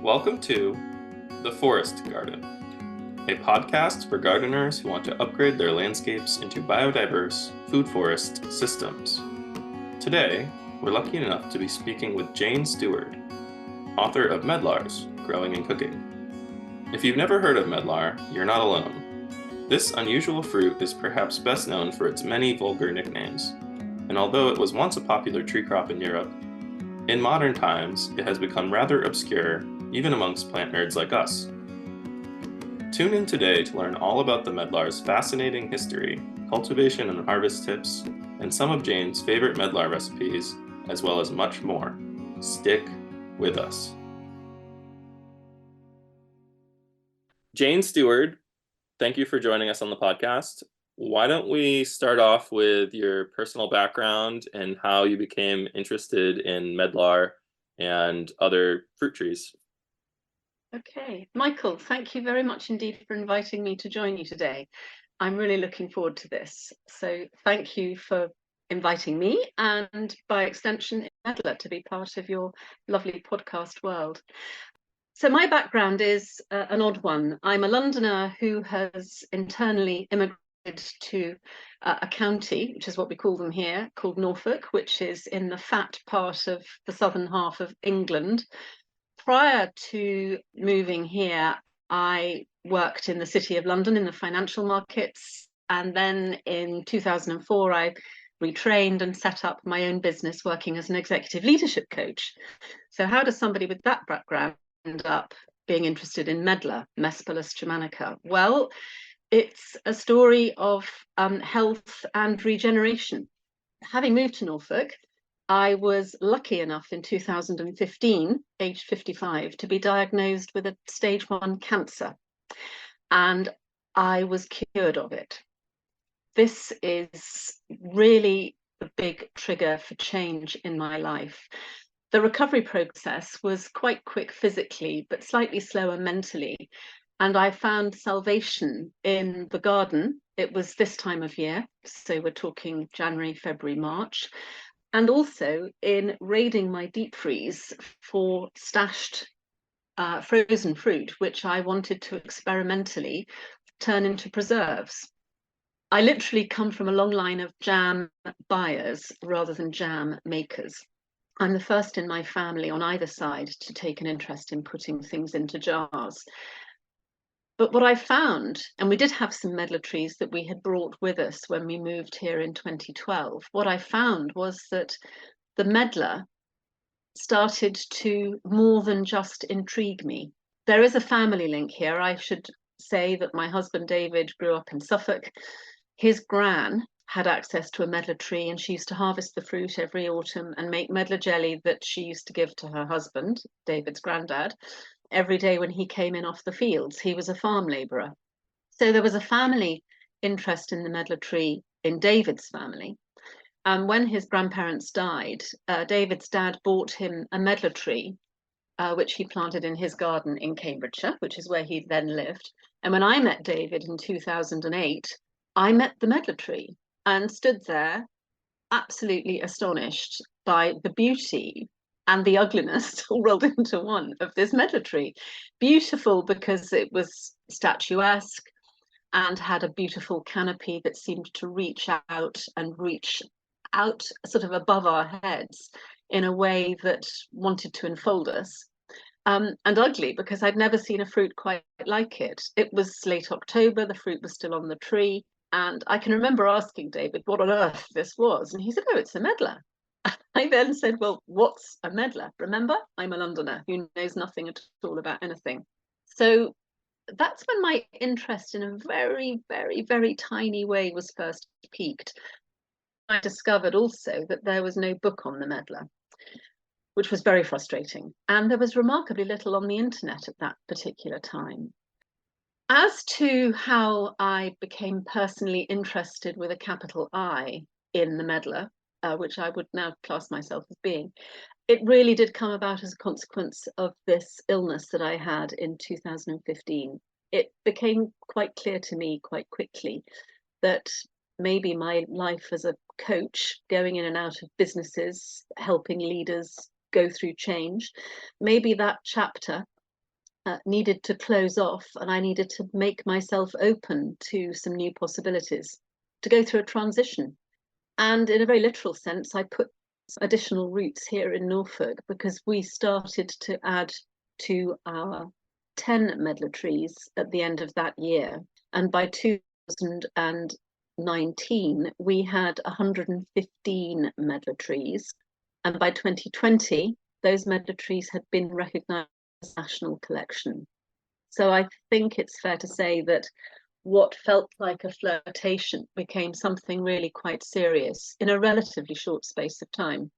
Welcome to The Forest Garden, a podcast for gardeners who want to upgrade their landscapes into biodiverse food forest systems. Today, we're lucky enough to be speaking with Jane Steward, author of Medlars, Growing and Cooking. If you've never heard of Medlar, you're not alone. This unusual fruit is perhaps best known for its many vulgar nicknames, and although it was once a popular tree crop in Europe, in modern times it has become rather obscure even amongst plant nerds like us. Tune in today to learn all about the Medlar's fascinating history, cultivation and harvest tips, and some of Jane's favorite Medlar recipes, as well as much more. Stick with us. Jane Steward, thank you for joining us on the podcast. Why don't we start off with your personal background and how you became interested in Medlar and other fruit trees? Okay, Michael, thank you very much indeed for inviting me to join you today. I'm really looking forward to this. So thank you for inviting me and by extension, Medlar, to be part of your lovely podcast world. So my background is an odd one. I'm a Londoner who has internally immigrated to a county, which is what we call them here, called Norfolk, which is in the fat part of the southern half of England. Prior to moving here, I worked in the City of London in the financial markets. And then in 2004, I retrained and set up my own business working as an executive leadership coach. So how does somebody with that background end up being interested in Medlar, Mespelis germanica? Well, it's a story of health and regeneration. Having moved to Norfolk, I was lucky enough in 2015, aged 55, to be diagnosed with a stage 1 cancer, and I was cured of it. This is really a big trigger for change in my life. The recovery process was quite quick physically, but slightly slower mentally, and I found salvation in the garden. It was this time of year, so we're talking January, February, March. And also in raiding my deep freeze for stashed frozen fruit, which I wanted to experimentally turn into preserves. I literally come from a long line of jam buyers rather than jam makers. I'm the first in my family on either side to take an interest in putting things into jars. But what I found, and we did have some medlar trees that we had brought with us when we moved here in 2012, what I found was that the medlar started to more than just intrigue me. There is a family link here. I should say that my husband David grew up in Suffolk. His gran had access to a medlar tree, and she used to harvest the fruit every autumn and make medlar jelly that she used to give to her husband, David's granddad, every day when he came in off the fields. He was a farm labourer. So there was a family interest in the medlar tree in David's family. And when his grandparents died, David's dad bought him a medlar tree, which he planted in his garden in Cambridgeshire, which is where he then lived. And when I met David in 2008, I met the medlar tree and stood there absolutely astonished by the beauty and the ugliness all rolled into one of this medlar tree. Beautiful because it was statuesque and had a beautiful canopy that seemed to reach out sort of above our heads in a way that wanted to enfold us. And ugly because I'd never seen a fruit quite like it. It was late October, the fruit was still on the tree. And I can remember asking David what on earth this was. And he said, oh, it's a medlar. I then said, well, what's a medlar? Remember, I'm a Londoner who knows nothing at all about anything. So that's when my interest in a very, very, very tiny way was first piqued. I discovered also that there was no book on the medlar, which was very frustrating. And there was remarkably little on the internet at that particular time. As to how I became personally interested with a capital I in the medlar, which I would now class myself as being, it really did come about as a consequence of this illness that I had in 2015. It became quite clear to me quite quickly that maybe my life as a coach, going in and out of businesses, helping leaders go through change, maybe that chapter needed to close off, and I needed to make myself open to some new possibilities, to go through a transition. And in a very literal sense, I put additional roots here in Norfolk because we started to add to our 10 medlar trees at the end of that year. And by 2019, we had 115 medlar trees. And by 2020, those medlar trees had been recognised as a national collection. So I think it's fair to say that what felt like a flirtation became something really quite serious in a relatively short space of time.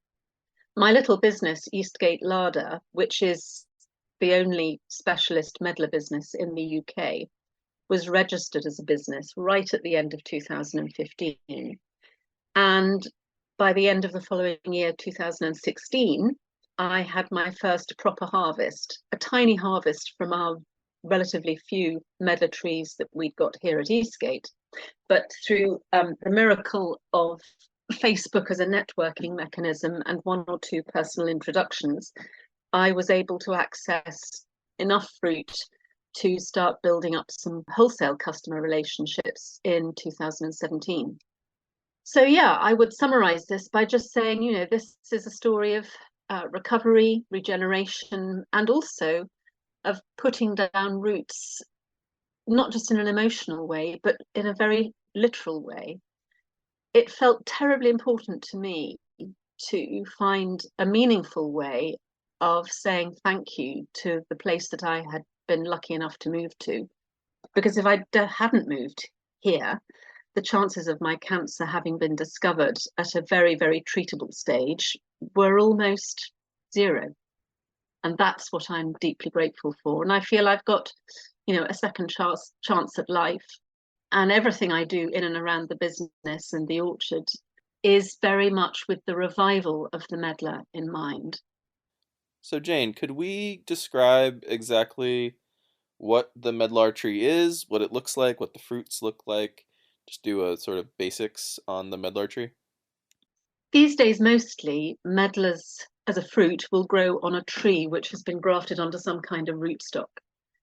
My little business, Eastgate Larder, which is the only specialist medlar business in the UK, was registered as a business right at the end of 2015. And by the end of the following year, 2016, I had my first proper harvest, a tiny harvest from our relatively few medlar trees that we'd got here at Eastgate. But through the miracle of Facebook as a networking mechanism and one or two personal introductions, I was able to access enough fruit to start building up some wholesale customer relationships in 2017. So yeah, I would summarize this by just saying, you know, this is a story of recovery, regeneration, and also of putting down roots, not just in an emotional way, but in a very literal way. It felt terribly important to me to find a meaningful way of saying thank you to the place that I had been lucky enough to move to. Because if I hadn't moved here, the chances of my cancer having been discovered at a very, very treatable stage were almost zero. And that's what I'm deeply grateful for. And I feel I've got, you know, a second chance at life. And everything I do in and around the business and the orchard is very much with the revival of the medlar in mind. So, Jane, could we describe exactly what the medlar tree is, what it looks like, what the fruits look like? Just do a sort of basics on the medlar tree. These days, mostly medlars as a fruit will grow on a tree which has been grafted onto some kind of rootstock.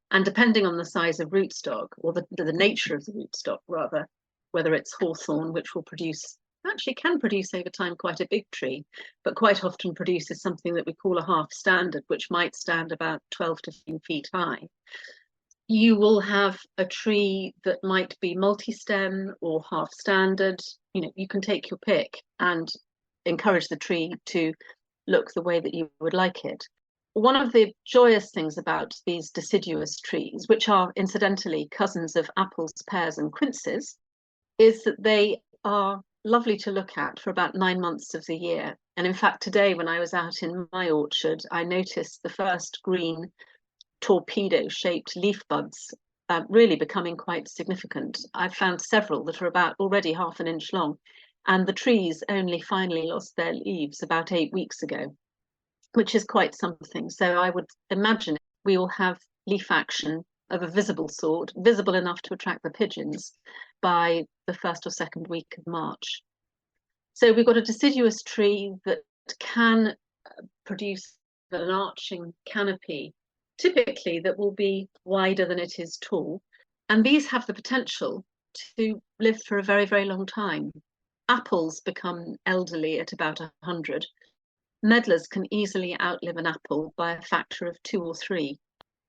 And depending on the size of rootstock, or the nature of the rootstock rather, whether it's hawthorn, which will produce, actually can produce over time quite a big tree, but quite often produces something that we call a half standard, which might stand about 12 to 15 feet high. You will have a tree that might be multi-stem or half standard. You know, you can take your pick and encourage the tree to look the way that you would like it. One of the joyous things about these deciduous trees, which are incidentally cousins of apples, pears, and quinces, is that they are lovely to look at for about 9 months of the year. And in fact, today, when I was out in my orchard, I noticed the first green torpedo-shaped leaf buds really becoming quite significant. I've found several that are about already half an inch long, and the trees only finally lost their leaves about 8 weeks ago, which is quite something. So I would imagine we will have leaf action of a visible sort, visible enough to attract the pigeons, by the first or second week of March. So we've got a deciduous tree that can produce an arching canopy, typically that will be wider than it is tall. And these have the potential to live for a very, very long time. Apples become elderly at about 100. Medlars can easily outlive an apple by a factor of 2 or 3.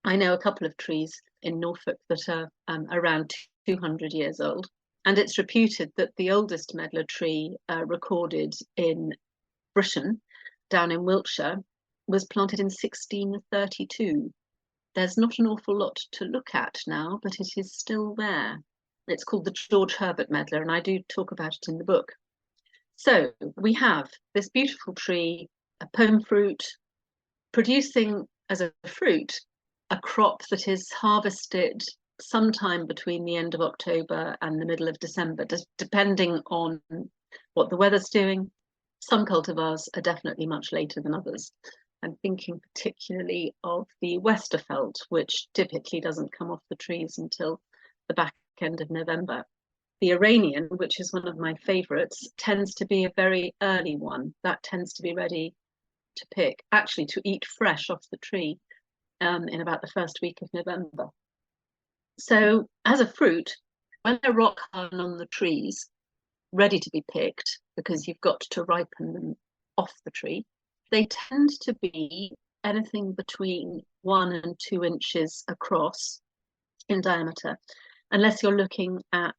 I know a couple of trees in Norfolk that are around 200 years old. And it's reputed that the oldest medlar tree recorded in Britain, down in Wiltshire, was planted in 1632. There's not an awful lot to look at now, but it is still there. It's called the George Herbert medlar, and I do talk about it in the book. So we have this beautiful tree, a pome fruit, producing as a fruit a crop that is harvested sometime between the end of October and the middle of December, depending on what the weather's doing. Some cultivars are definitely much later than others. I'm thinking particularly of the Westerfeld, which typically doesn't come off the trees until the back end of November. The Iranian, which is one of my favourites, tends to be a very early one. That tends to be ready to pick, actually to eat fresh off the tree in about the first week of November. So as a fruit, when they're rock hard on the trees, ready to be picked, because you've got to ripen them off the tree, they tend to be anything between 1 and 2 inches across in diameter, unless you're looking at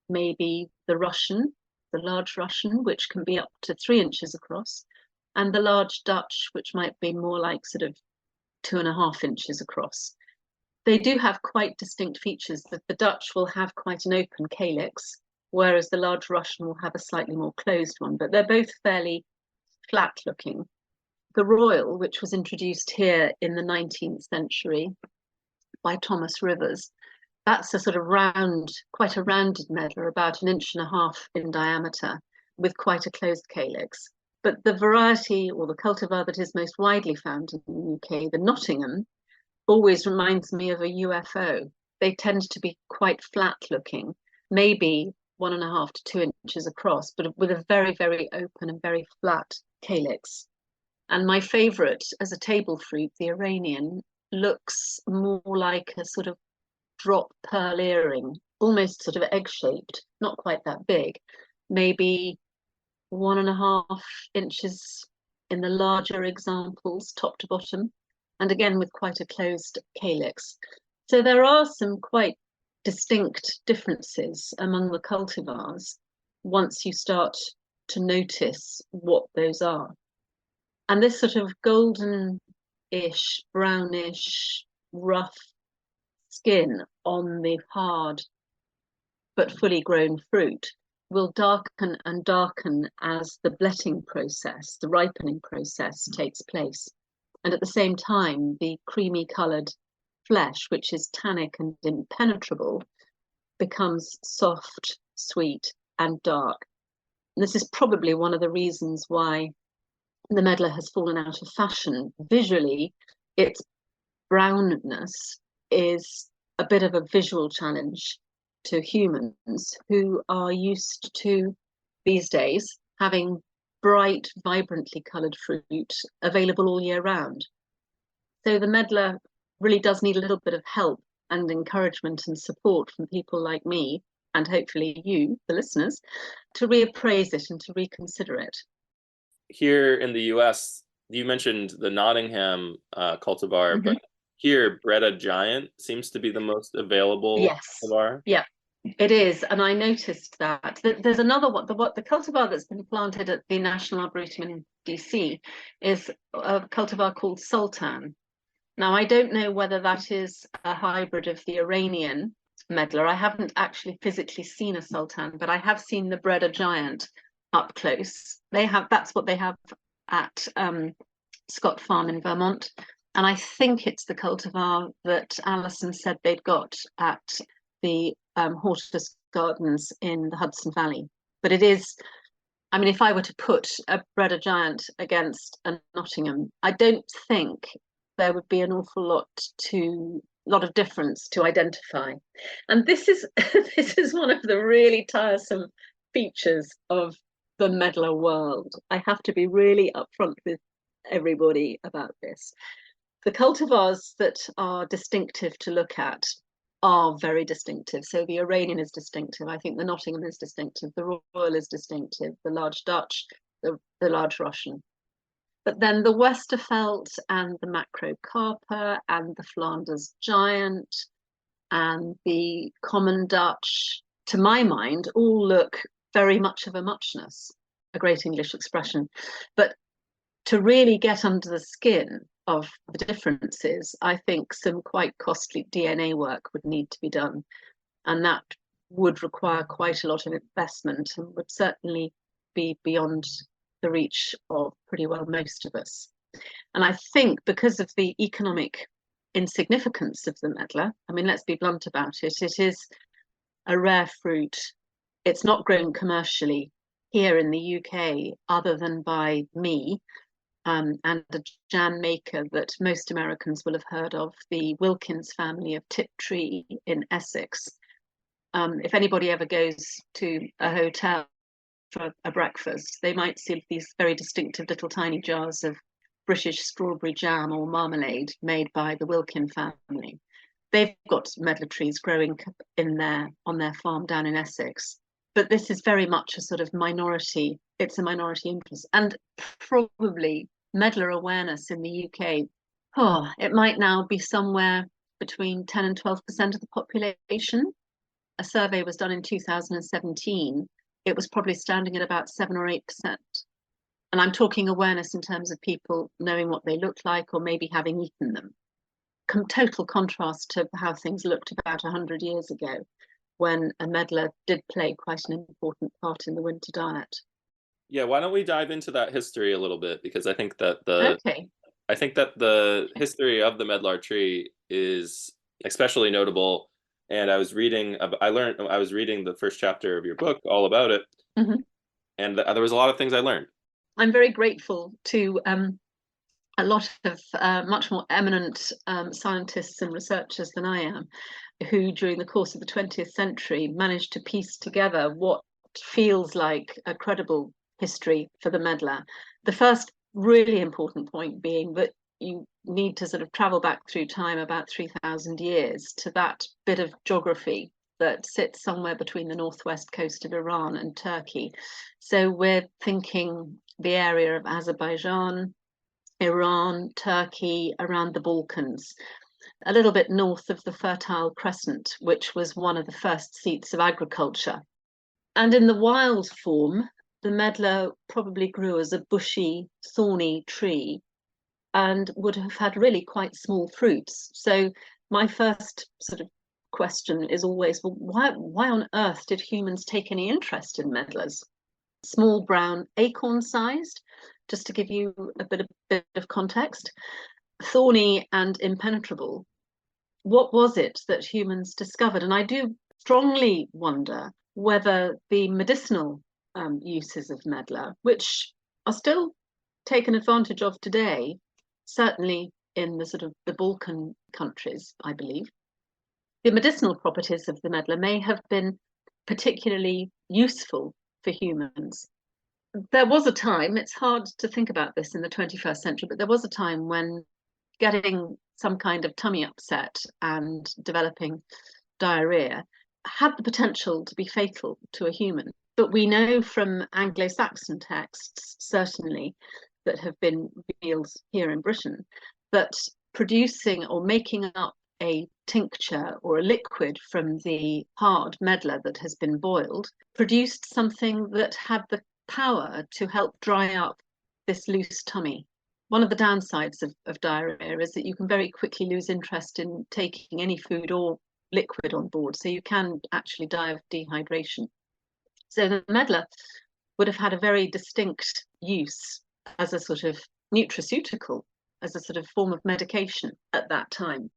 maybe the Russian, the large Russian, which can be up to 3 inches across, and the large Dutch, which might be more like sort of 2.5 inches across. They do have quite distinct features. That the Dutch will have quite an open calyx, whereas the large Russian will have a slightly more closed one, but they're both fairly flat looking. The Royal, which was introduced here in the 19th century by Thomas Rivers, that's a sort of round, quite a rounded medlar, about 1.5 inches in diameter, with quite a closed calyx. But the variety or the cultivar that is most widely found in the UK, the Nottingham, always reminds me of a UFO. They tend to be quite flat looking, maybe 1.5 to 2 inches across, but with a very, very open and very flat calyx. And my favorite as a table fruit, the Iranian, looks more like a sort of drop pearl earring, almost sort of egg-shaped, not quite that big, maybe 1.5 inches in the larger examples, top to bottom, and again with quite a closed calyx. So there are some quite distinct differences among the cultivars once you start to notice what those are. And this sort of golden-ish, brownish, rough skin on the hard but fully grown fruit will darken and darken as the bletting process, the ripening process, takes place. And at the same time, the creamy coloured flesh, which is tannic and impenetrable, becomes soft, sweet, and dark. And this is probably one of the reasons why the medlar has fallen out of fashion. Visually, its brownness is a bit of a visual challenge to humans who are used to, these days, having bright, vibrantly coloured fruit available all year round. So the medlar really does need a little bit of help and encouragement and support from people like me, and hopefully you, the listeners, to reappraise it and to reconsider it. Here in the US, you mentioned the Nottingham cultivar, but here Breda Giant seems to be the most available cultivar. Yeah, it is. And I noticed that. There's another one, the cultivar that's been planted at the National Arboretum in DC is a cultivar called Sultan. Now, I don't know whether that is a hybrid of the Iranian medlar. I haven't actually physically seen a Sultan, but I have seen the Breda Giant up close. That's what they have at Scott Farm in Vermont. And I think it's the cultivar that Alison said they'd got at the Hortus Gardens in the Hudson Valley. But it is, I mean, if I were to put a Breda Giant against a Nottingham, I don't think there would be an awful lot of difference to identify. And this is this is one of the really tiresome features of the medlar world. I have to be really upfront with everybody about this. The cultivars that are distinctive to look at are very distinctive. So the Iranian is distinctive. I think the Nottingham is distinctive. The Royal is distinctive. The large Dutch, the large Russian. But then the Westerveld and the Macrocarpa and the Flanders Giant and the common Dutch, to my mind, all look very much of a muchness, a great English expression. But to really get under the skin of the differences, I think some quite costly DNA work would need to be done. And that would require quite a lot of investment and would certainly be beyond the reach of pretty well most of us. And I think because of the economic insignificance of the medlar, I mean, let's be blunt about it, it is a rare fruit. It's not grown commercially here in the UK other than by me and a jam maker that most Americans will have heard of, the Wilkins family of Tiptree in Essex. If anybody ever goes to a hotel for a breakfast, they might see these very distinctive little tiny jars of British strawberry jam or marmalade made by the Wilkin family. They've got medlar trees growing on their farm down in Essex. But this is very much a sort of minority, it's a minority interest. And probably medlar awareness in the UK, it might now be somewhere between 10 and 12% of the population. A survey was done in 2017. It was probably standing at about 7 or 8%. And I'm talking awareness in terms of people knowing what they look like or maybe having eaten them. Total contrast to how things looked about 100 years ago, when a medlar did play quite an important part in the winter diet. Yeah, why don't we dive into that history a little bit, because I think that Okay. the history of the medlar tree is especially notable. And I was reading the first chapter of your book all about it, and there was a lot of things I learned. I'm very grateful to a lot of much more eminent scientists and researchers than I am, who during the course of the 20th century managed to piece together what feels like a credible history for the medlar. The first really important point being that you need to sort of travel back through time about 3,000 years to that bit of geography that sits somewhere between the northwest coast of Iran and Turkey. So we're thinking the area of Azerbaijan, Iran, Turkey, around the Balkans, a little bit north of the Fertile Crescent, which was one of the first seats of agriculture. And in the wild form, the medlar probably grew as a bushy, thorny tree and would have had really quite small fruits. So my first sort of question is always, well, why on earth did humans take any interest in medlars? Small brown, acorn-sized, just to give you a bit of context, thorny and impenetrable. What was it that humans discovered? And I do strongly wonder whether the medicinal uses of medlar, which are still taken advantage of today, certainly in the sort of the Balkan countries, I believe, the medicinal properties of the medlar may have been particularly useful for humans. There was a time, it's hard to think about this in the 21st century, but there was a time when getting some kind of tummy upset and developing diarrhea had the potential to be fatal to a human. But we know from Anglo-Saxon texts, certainly, that have been revealed here in Britain, that producing or making up a tincture or a liquid from the hard medlar that has been boiled produced something that had the power to help dry up this loose tummy. One of the downsides of diarrhea is that you can very quickly lose interest in taking any food or liquid on board, so you can actually die of dehydration. So the medlar would have had a very distinct use as a sort of nutraceutical, as a sort of form of medication at that time.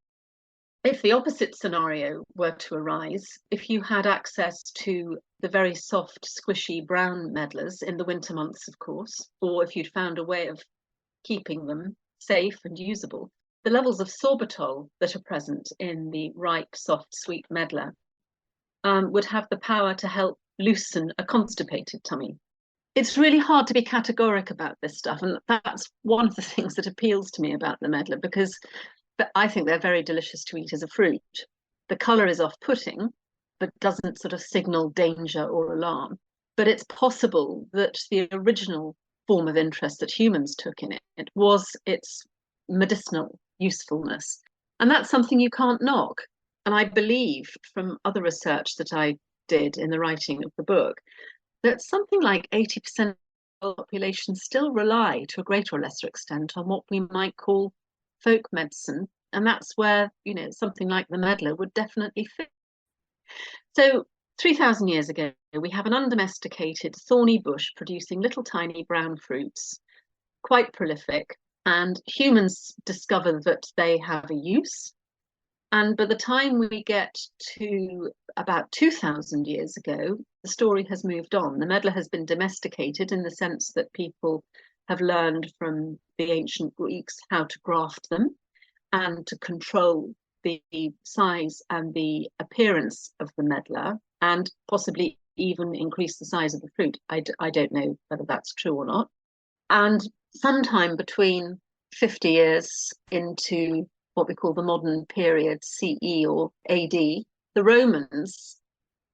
If the opposite scenario were to arise, if you had access to the very soft, squishy brown medlars in the winter months, of course, or if you'd found a way of keeping them safe and usable, the levels of sorbitol that are present in the ripe, soft, sweet medlar would have the power to help loosen a constipated tummy. It's really hard to be categoric about this stuff, and that's one of the things that appeals to me about the medlar, because I think they're very delicious to eat as a fruit. The colour is off-putting, but doesn't sort of signal danger or alarm. But it's possible that the original form of interest that humans took in it was its medicinal usefulness. And that's something you can't knock. And I believe from other research that I did in the writing of the book, that something like 80% of the population still rely to a greater or lesser extent on what we might call folk medicine, and that's where, you know, something like the medlar would definitely fit. So 3,000 years ago, we have an undomesticated thorny bush producing little tiny brown fruits, quite prolific, and humans discover that they have a use. And by the time we get to about 2,000 years ago, the story has moved on. The medlar has been domesticated in the sense that people have learned from the ancient Greeks how to graft them and to control the size and the appearance of the medlar, and possibly even increase the size of the fruit. I don't know whether that's true or not. And sometime between 50 years into what we call the modern period, CE or AD, the Romans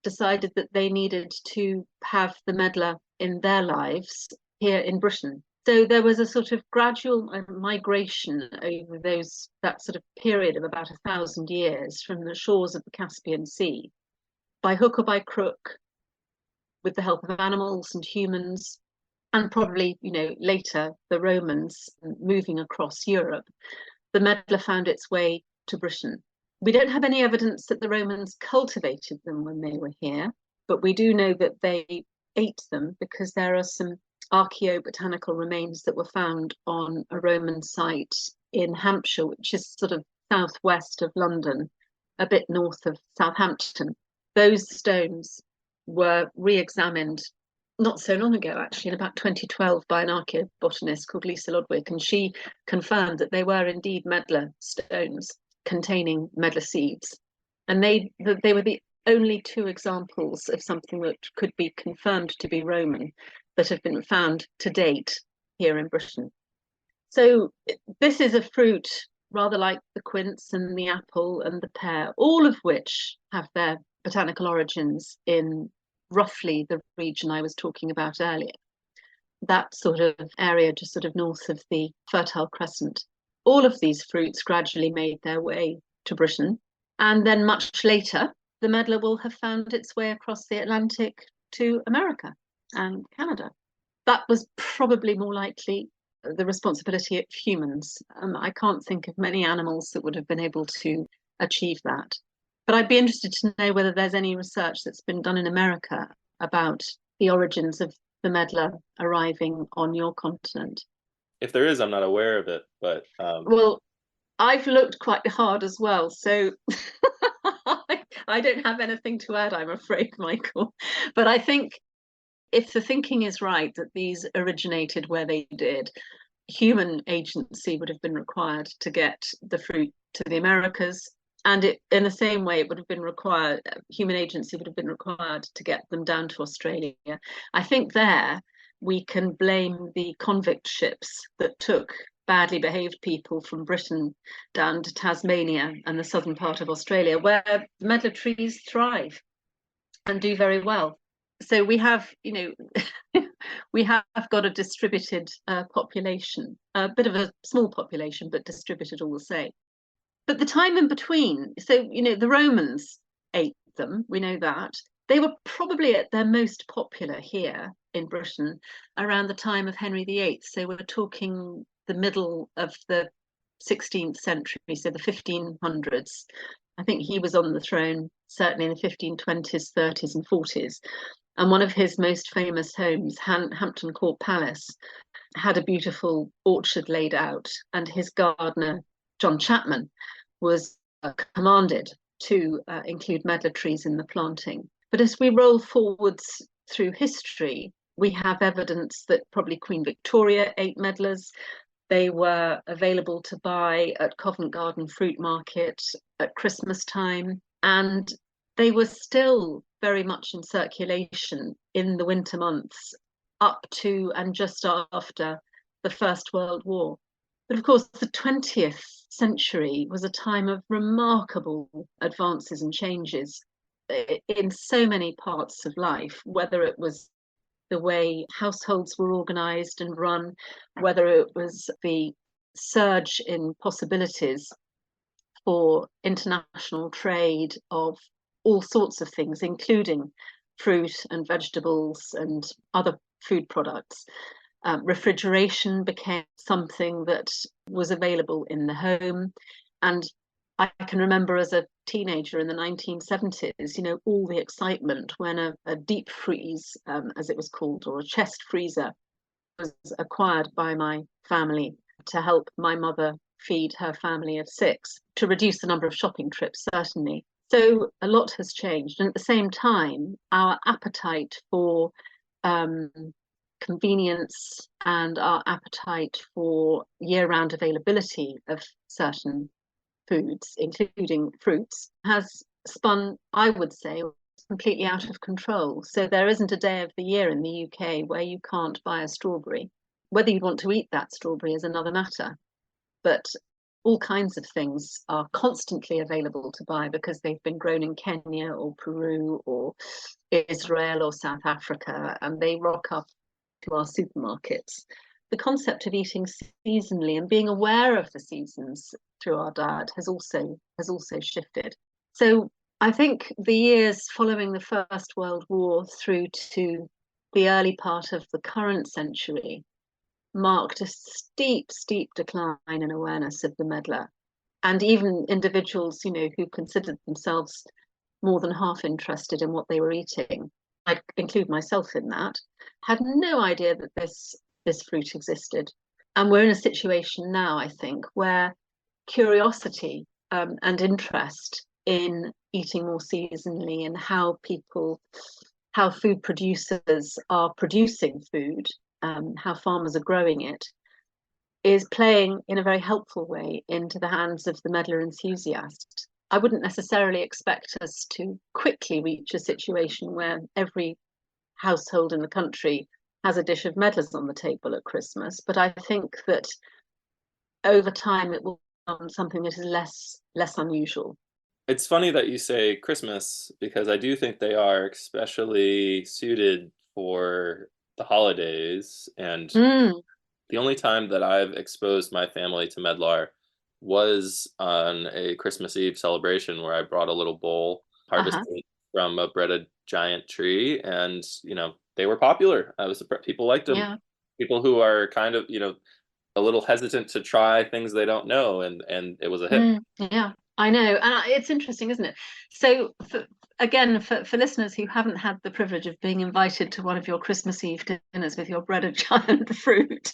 decided that they needed to have the Medlar in their lives here in Britain. So there was a sort of gradual migration over that sort of period of about 1,000 years from the shores of the Caspian Sea, by hook or by crook, with the help of animals and humans, and probably, later the Romans moving across Europe. The Medlar found its way to Britain. We don't have any evidence that the Romans cultivated them when they were here, but we do know that they ate them because there are some archaeobotanical remains that were found on a Roman site in Hampshire, which is sort of southwest of London, a bit north of Southampton. Those stones were re-examined not so long ago, actually, in about 2012, by an archaeobotanist called Lisa Lodwick, and she confirmed that they were indeed Medlar stones containing Medlar seeds. And they were the only two examples of something that could be confirmed to be Roman that have been found to date here in Britain. So this is a fruit rather like the quince and the apple and the pear, all of which have their botanical origins in roughly the region I was talking about earlier, that sort of area just sort of north of the Fertile Crescent. All of these fruits gradually made their way to Britain, and then much later, the Medlar will have found its way across the Atlantic to America and Canada. That was probably more likely the responsibility of humans. I can't think of many animals that would have been able to achieve that. But I'd be interested to know whether there's any research that's been done in America about the origins of the Medlar arriving on your continent. If there is, I'm not aware of it, but well, I've looked quite hard as well, so I don't have anything to add, I'm afraid, Michael. But I think if the thinking is right that these originated where they did, human agency would have been required to get the fruit to the Americas. And in the same way, it would have been required, human agency would have been required to get them down to Australia. I think there we can blame the convict ships that took badly behaved people from Britain down to Tasmania and the southern part of Australia, where medlar trees thrive and do very well. So we have, we have got a distributed population, a bit of a small population, but distributed all the same. But the time in between, so, the Romans ate them, we know that. They were probably at their most popular here in Britain around the time of Henry VIII. So we're talking the middle of the 16th century, so the 1500s. I think he was on the throne certainly in the 1520s, 30s and 40s. And one of his most famous homes, Hampton Court Palace, had a beautiful orchard laid out, and his gardener, John Chapman, was commanded to include medlar trees in the planting. But as we roll forwards through history, we have evidence that probably Queen Victoria ate medlars. They were available to buy at Covent Garden Fruit Market at Christmas time, and they were still very much in circulation in the winter months up to and just after the First World War. But of course, the 20th century was a time of remarkable advances and changes in so many parts of life, whether it was the way households were organized and run, whether it was the surge in possibilities for international trade of all sorts of things, including fruit and vegetables and other food products. Refrigeration became something that was available in the home. And I can remember as a teenager in the 1970s, all the excitement when a deep freeze, as it was called, or a chest freezer was acquired by my family to help my mother feed her family of 6, to reduce the number of shopping trips, certainly. So a lot has changed. And at the same time, our appetite for convenience and our appetite for year-round availability of certain foods, including fruits, has spun, I would say, completely out of control. So there isn't a day of the year in the UK where you can't buy a strawberry. Whether you want to eat that strawberry is another matter. but all kinds of things are constantly available to buy because they've been grown in Kenya or Peru or Israel or South Africa, and they rock up to our supermarkets. The concept of eating seasonally and being aware of the seasons through our diet has also shifted. So I think the years following the First World War through to the early part of the current century marked a steep decline in awareness of the medlar. And even individuals, who considered themselves more than half interested in what they were eating, I'd include myself in that, had no idea that this fruit existed. And we're in a situation now, I think, where curiosity and interest in eating more seasonally and how food producers are producing food, how farmers are growing it, is playing in a very helpful way into the hands of the medlar enthusiast. I wouldn't necessarily expect us to quickly reach a situation where every household in the country has a dish of medlars on the table at Christmas, but I think that over time it will become something that is less unusual. It's funny that you say Christmas because I do think they are especially suited for the holidays. And the only time that I've exposed my family to Medlar was on a Christmas Eve celebration where I brought a little bowl harvested from a breaded giant tree, and they were popular. People liked them. Yeah. People who are kind of a little hesitant to try things they don't know, and it was a hit. Yeah, I know, and it's interesting, isn't it? So for listeners who haven't had the privilege of being invited to one of your Christmas Eve dinners with your breaded giant fruit,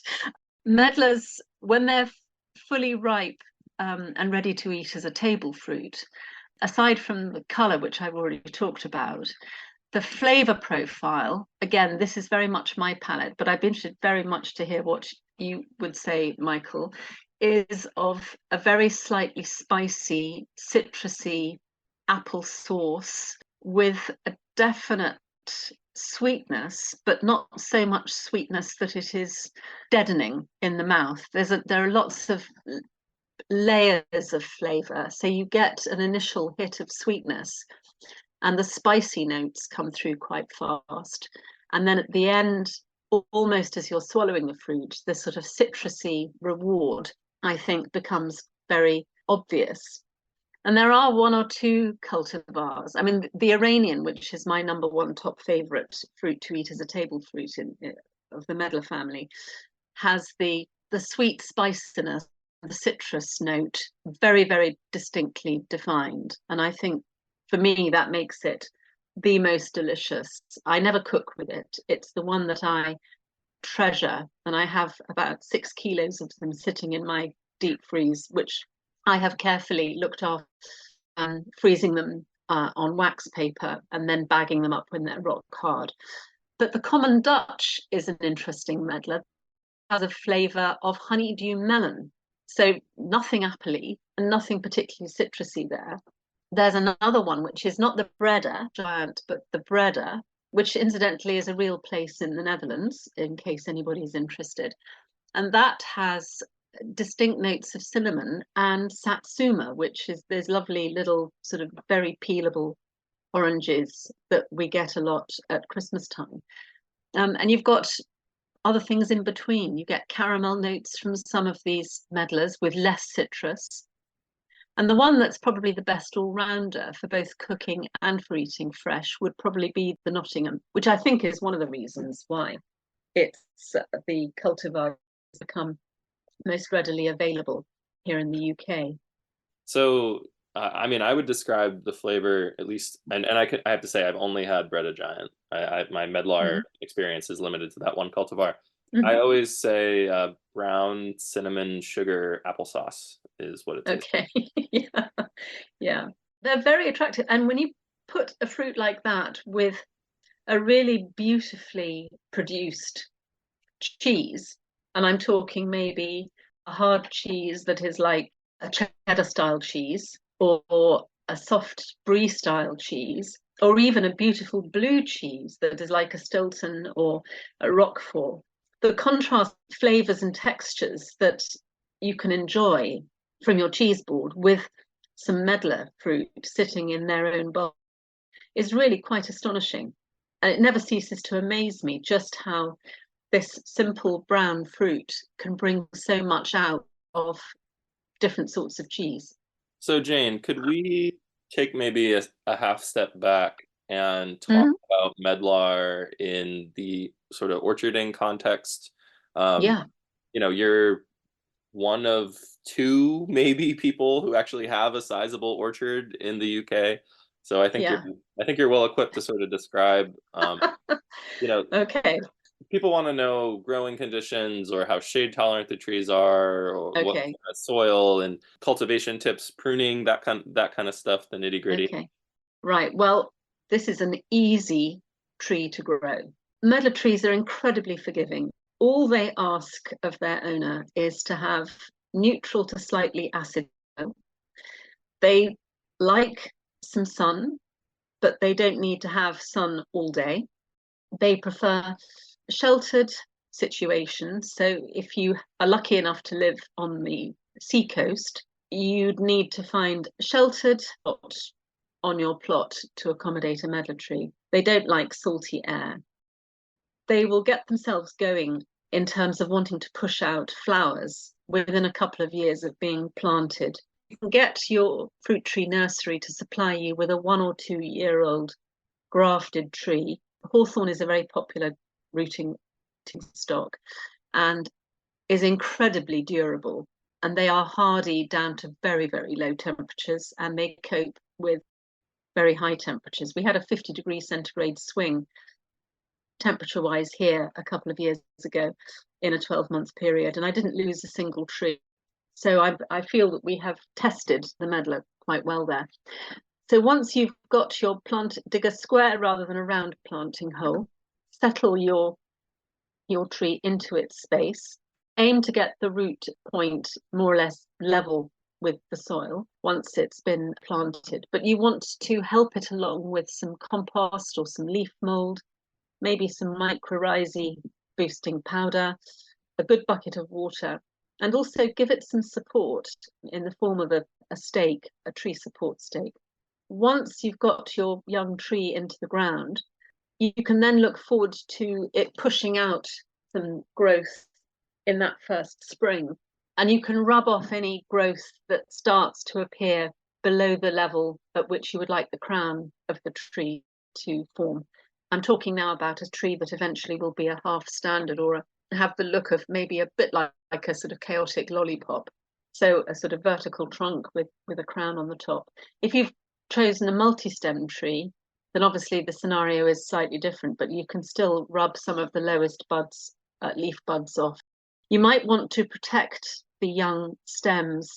medlars, when they're fully ripe and ready to eat as a table fruit, aside from the colour, which I've already talked about, the flavour profile, again, this is very much my palate, but I'd be interested very much to hear what you would say, Michael, is of a very slightly spicy, citrusy apple sauce with a definite sweetness, but not so much sweetness that it is deadening in the mouth. There are lots of layers of flavour, so you get an initial hit of sweetness, and the spicy notes come through quite fast. And then at the end, almost as you're swallowing the fruit, this sort of citrusy reward, I think, becomes very obvious. And there are one or two cultivars. I mean, the Iranian, which is my number one top favourite fruit to eat as a table fruit of the Medlar family, has the sweet spiciness, the citrus note, very, very distinctly defined. And I think for me, that makes it the most delicious. I never cook with it. It's the one that I treasure, and I have about 6 kilos of them sitting in my deep freeze, which I have carefully looked after, freezing them on wax paper and then bagging them up when they're rock hard. But the common Dutch is an interesting medlar. It has a flavour of honeydew melon, so nothing appley and nothing particularly citrusy there. There's another one, which is not the Breda giant, but the Breda, which incidentally is a real place in the Netherlands, in case anybody's interested. And that has distinct notes of cinnamon and satsuma, which is those lovely little sort of very peelable oranges that we get a lot at Christmas time. And you've got other things in between. You get caramel notes from some of these medlars with less citrus. And the one that's probably the best all-rounder for both cooking and for eating fresh would probably be the Nottingham, which I think is one of the reasons why it's the cultivar has become most readily available here in the UK. So, I mean, I would describe the flavor at least, and I have to say I've only had Breda Giant. My Medlar experience is limited to that one cultivar. I always say brown cinnamon sugar applesauce is what it tastes like. Okay, yeah. They're very attractive. And when you put a fruit like that with a really beautifully produced cheese, and I'm talking maybe a hard cheese that is like a cheddar style cheese, or a soft brie style cheese, or even a beautiful blue cheese that is like a Stilton or a Roquefort. The contrast flavors and textures that you can enjoy from your cheese board with some medlar fruit sitting in their own bowl is really quite astonishing. And it never ceases to amaze me just how this simple brown fruit can bring so much out of different sorts of cheese. So, Jane, could we take maybe a half step back and talk Mhm. about Medlar in the sort of orcharding context? Um, Yeah, you're one of two maybe people who actually have a sizable orchard in the UK. So yeah. I think you're well equipped to sort of describe, you know, Okay, people want to know growing conditions or how shade tolerant the trees are or what kind okay, of soil and cultivation tips, pruning, that kind of stuff, the nitty gritty. okay. Right. Well, this is an easy tree to grow. Medlar trees are incredibly forgiving. All they ask of their owner is to have neutral to slightly acid soil. They like some sun, but they don't need to have sun all day. They prefer sheltered situations. So if you are lucky enough to live on the seacoast, you'd need to find a sheltered spot on your plot to accommodate a medlar tree. They don't like salty air. They will get themselves going in terms of wanting to push out flowers within a couple of years of being planted. You can get your fruit tree nursery to supply you with a 1 or 2 year old grafted tree. Hawthorn is a very popular rooting stock and is incredibly durable. And they are hardy down to very, very low temperatures, and they cope with very high temperatures. We had a 50 degrees centigrade swing temperature wise here a couple of years ago in a 12-month period, and I didn't lose a single tree. So I feel that we have tested the medlar quite well there. So once you've got your plant, dig a square rather than a round planting hole, settle your tree into its space, aim to get the root point more or less level with the soil once it's been planted. But you want to help it along with some compost or some leaf mold, maybe some mycorrhizae boosting powder, a good bucket of water, and also give it some support in the form of a stake, a tree support stake. Once you've got your young tree into the ground, you can then look forward to it pushing out some growth in that first spring. And you can rub off any growth that starts to appear below the level at which you would like the crown of the tree to form. I'm talking now about a tree that eventually will be a half standard or have the look of maybe a bit like a sort of chaotic lollipop. So a sort of vertical trunk with a crown on the top. If you've chosen a multi-stem tree, then obviously the scenario is slightly different, but you can still rub some of the lowest buds, leaf buds off. You might want to protect the young stems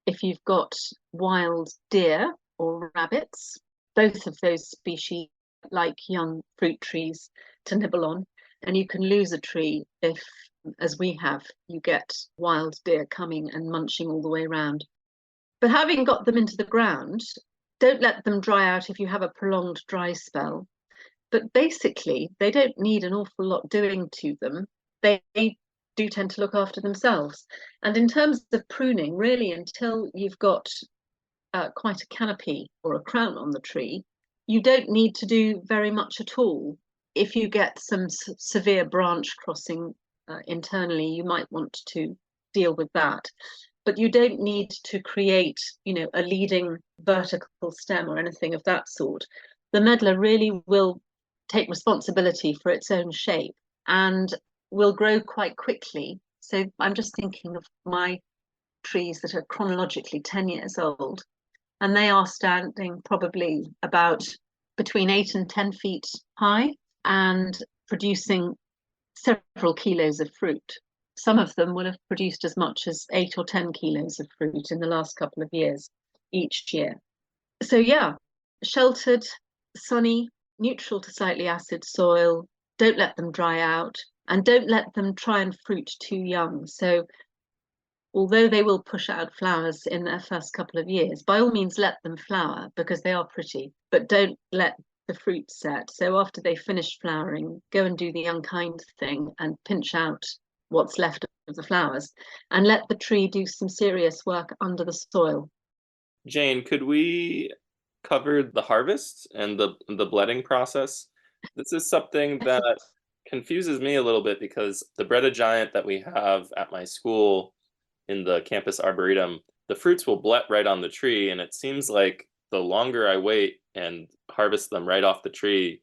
if you've got wild deer or rabbits. Both of those species like young fruit trees to nibble on, and you can lose a tree if, as we have, you get wild deer coming and munching all the way around. But having got them into the ground, don't let them dry out if you have a prolonged dry spell. But basically, they don't need an awful lot doing to them. They do tend to look after themselves. And in terms of pruning, really, until you've got quite a canopy or a crown on the tree, you don't need to do very much at all. If you get some severe branch crossing internally, you might want to deal with that. But you don't need to create, a leading vertical stem or anything of that sort. The medlar really will take responsibility for its own shape and will grow quite quickly. So I'm just thinking of my trees that are chronologically 10 years old, and they are standing probably about between 8 and 10 feet high and producing several kilos of fruit. Some of them will have produced as much as 8 or 10 kilos of fruit in the last couple of years, each year. So yeah, sheltered, sunny, neutral to slightly acid soil. Don't let them dry out, and don't let them try and fruit too young. So although they will push out flowers in their first couple of years, by all means let them flower because they are pretty, but don't let the fruit set. So after they finish flowering, go and do the unkind thing and pinch out what's left of the flowers, and let the tree do some serious work under the soil. Jane, could we cover the harvest and the bledding process? This is something that confuses me a little bit because the breaded giant that we have at my school in the campus arboretum, the fruits will blet right on the tree, and it seems like the longer I wait and harvest them right off the tree,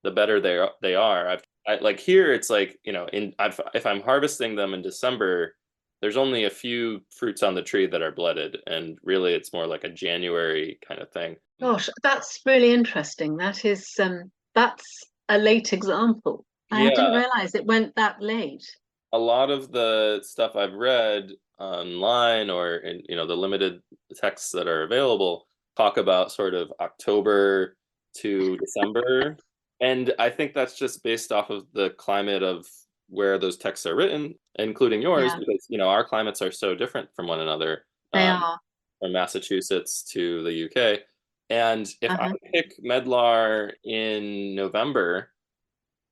the better they are. Like here, it's like, if I'm harvesting them in December, there's only a few fruits on the tree that are bledded, and really it's more like a January kind of thing. Gosh, that's really interesting. That's a late example. I didn't Yeah, realize it went that late. a lot of the stuff I've read online or in, the limited texts that are available talk about sort of October to December. And I think that's just based off of the climate of where those texts are written, including yours, Yeah, because, our climates are so different from one another, they um, are. from Massachusetts to the UK. And if I Uh-huh. pick Medlar in November,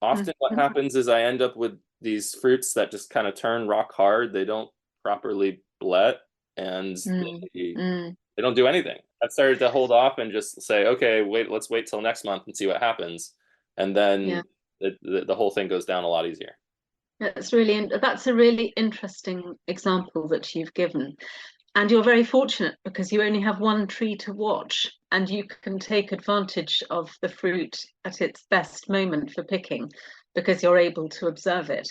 often what Mhm. happens is I end up with these fruits that just kind of turn rock hard. They don't properly blet, and Mm, they, mm, they don't do anything. I've started to hold off and just say, okay, let's wait till next month and see what happens. And yeah, then the whole thing goes down a lot easier. that's a really interesting example that you've given. And you're very fortunate because you only have one tree to watch and you can take advantage of the fruit at its best moment for picking because you're able to observe it.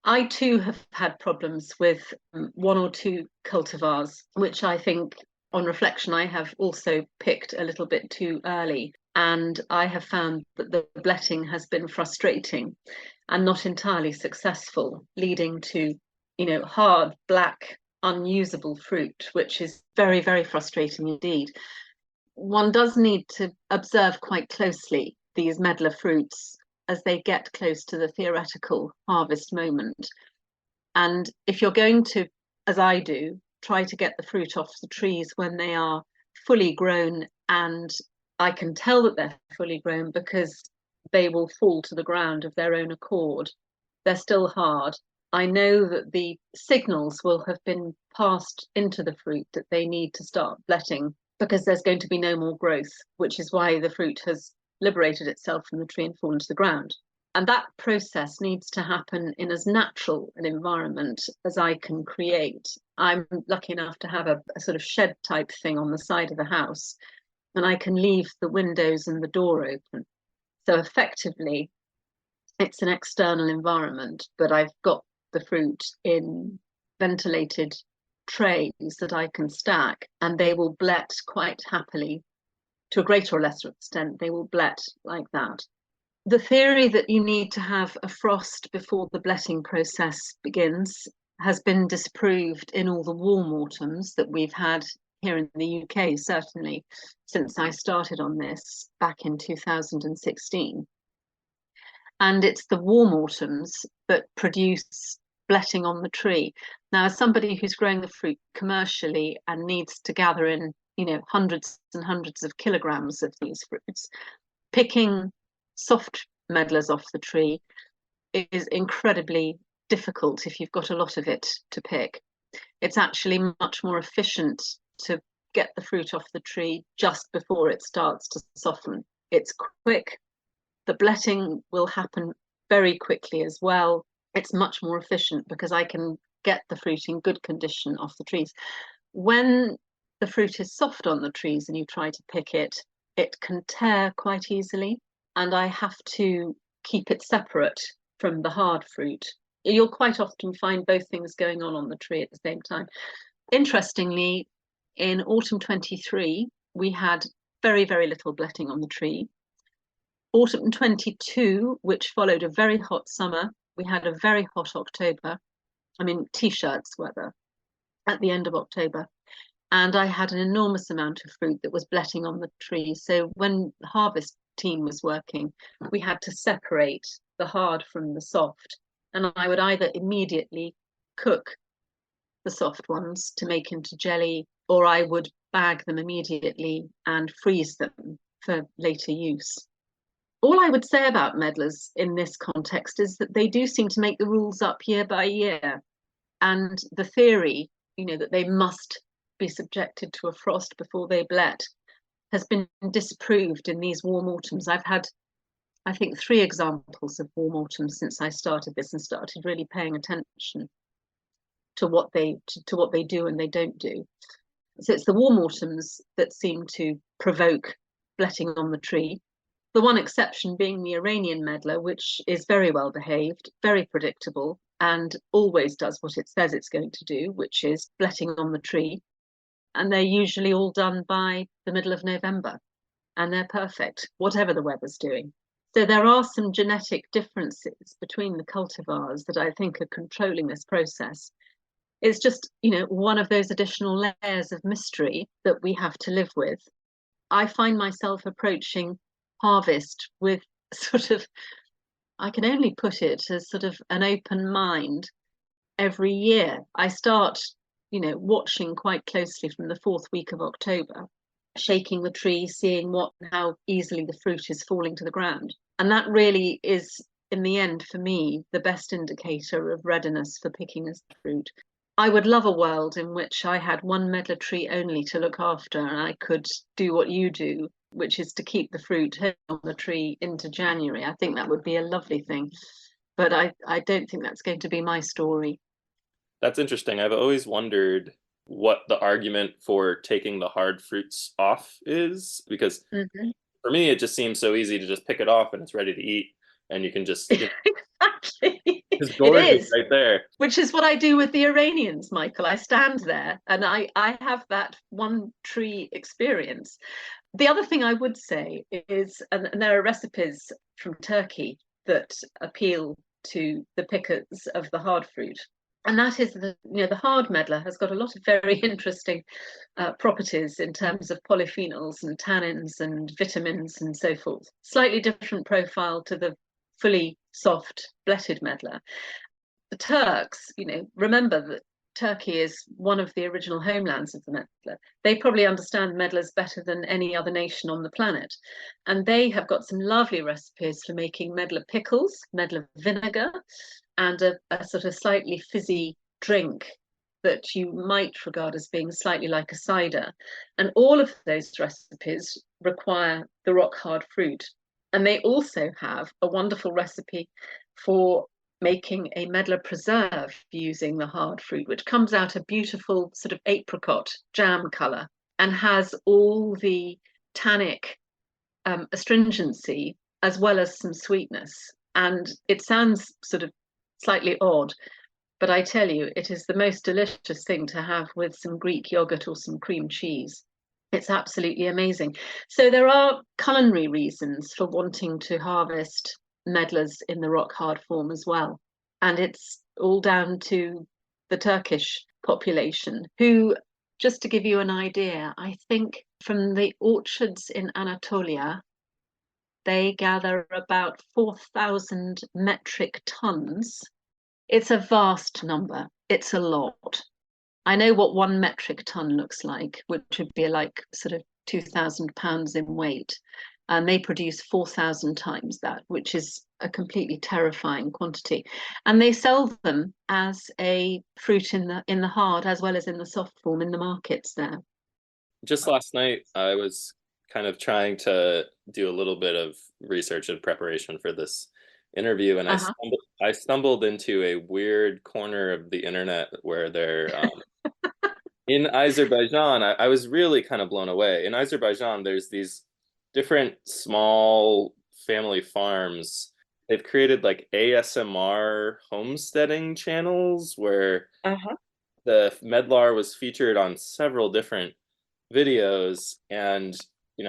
I too have had problems with one or two cultivars, which I think on reflection I have also picked a little bit too early. And I have found that the bletting has been frustrating and not entirely successful, leading to, hard, black, unusable fruit, which is very, very frustrating indeed. One does need to observe quite closely these medlar fruits as they get close to the theoretical harvest moment. And if you're going to, as I do, try to get the fruit off the trees when they are fully grown, and I can tell that they're fully grown because they will fall to the ground of their own accord. They're still hard. I know that the signals will have been passed into the fruit that they need to start bletting because there's going to be no more growth, which is why the fruit has liberated itself from the tree and fallen to the ground. And that process needs to happen in as natural an environment as I can create. I'm lucky enough to have a sort of shed type thing on the side of the house, and I can leave the windows and the door open. So effectively, it's an external environment, but I've got the fruit in ventilated trays that I can stack, and they will blet quite happily. To a greater or lesser extent, they will blet like that. The theory that you need to have a frost before the bletting process begins has been disproved in all the warm autumns that we've had here in the UK, certainly since I started on this back in 2016. And it's the warm autumns that produce bletting on the tree. Now, as somebody who's growing the fruit commercially and needs to gather in, hundreds and hundreds of kilograms of these fruits, picking soft medlars off the tree is incredibly difficult if you've got a lot of it to pick. It's actually much more efficient to get the fruit off the tree just before it starts to soften. It's quick. The bletting will happen very quickly as well. It's much more efficient because I can get the fruit in good condition off the trees. When the fruit is soft on the trees and you try to pick it, it can tear quite easily, and I have to keep it separate from the hard fruit. You'll quite often find both things going on the tree at the same time. Interestingly, in autumn 23, we had very, very little bletting on the tree. Autumn 22, which followed a very hot summer, we had a very hot October. I mean, t-shirts weather at the end of October. And I had an enormous amount of fruit that was bletting on the tree. So when the harvest team was working, we had to separate the hard from the soft. And I would either immediately cook the soft ones to make into jelly, or I would bag them immediately and freeze them for later use. all I would say about medlars in this context is that they do seem to make the rules up year by year. And the theory, that they must be subjected to a frost before they blet has been disproved in these warm autumns. I've had, I think, 3 examples of warm autumns since I started this and started really paying attention to what they do and they don't do. So it's the warm autumns that seem to provoke bletting on the tree. The one exception being the Iranian medlar, which is very well behaved, very predictable, and always does what it says it's going to do, which is bletting on the tree. And they're usually all done by the middle of November, and they're perfect, whatever the weather's doing. So there are some genetic differences between the cultivars that I think are controlling this process. It's just, one of those additional layers of mystery that we have to live with. I find myself approaching harvest with sort of, I can only put it as sort of an open mind every year. I start, watching quite closely from the 4th week of October, shaking the tree, seeing how easily the fruit is falling to the ground. And that really is, in the end, for me, the best indicator of readiness for picking as fruit. I would love a world in which I had one medlar tree only to look after, and I could do what you do, which is to keep the fruit on the tree into January. I think that would be a lovely thing. But I don't think that's going to be my story. That's interesting. I've always wondered what the argument for taking the hard fruits off is, because for me, it just seems so easy to just pick it off and it's ready to eat. And you can just, exactly. it's gorgeous right there. Which is what I do with the Iranians, Michael. I stand there and I have that one tree experience. The other thing I would say is, and there are recipes from Turkey that appeal to the pickers of the hard fruit. And that is the hard medlar has got a lot of very interesting properties in terms of polyphenols and tannins and vitamins and so forth. Slightly different profile to the fully soft bletted medlar. The Turks, remember that Turkey is one of the original homelands of the medlar. They probably understand medlars better than any other nation on the planet. And they have got some lovely recipes for making medlar pickles, medlar vinegar, and a sort of slightly fizzy drink that you might regard as being slightly like a cider. And all of those recipes require the rock hard fruit. And they also have a wonderful recipe for making a medlar preserve using the hard fruit, which comes out a beautiful sort of apricot jam colour and has all the tannic astringency as well as some sweetness. And it sounds sort of slightly odd, but I tell you, it is the most delicious thing to have with some Greek yogurt or some cream cheese. It's absolutely amazing. So there are culinary reasons for wanting to harvest medlars in the rock hard form as well. And it's all down to the Turkish population, who, just to give you an idea, I think from the orchards in Anatolia, they gather about 4,000 metric tons. It's a vast number. It's a lot. I know what 1 metric ton looks like, which would be like sort of 2,000 pounds in weight. And they produce 4,000 times that, which is a completely terrifying quantity. And they sell them as a fruit in the hard as well as in the soft form in the markets there. Just last night, I was kind of trying to do a little bit of research and preparation for this interview, and I stumbled into a weird corner of the internet where they're in Azerbaijan. I was really kind of blown away. In Azerbaijan, there's these different small family farms. They've created like ASMR homesteading channels where the Medlar was featured on several different videos, and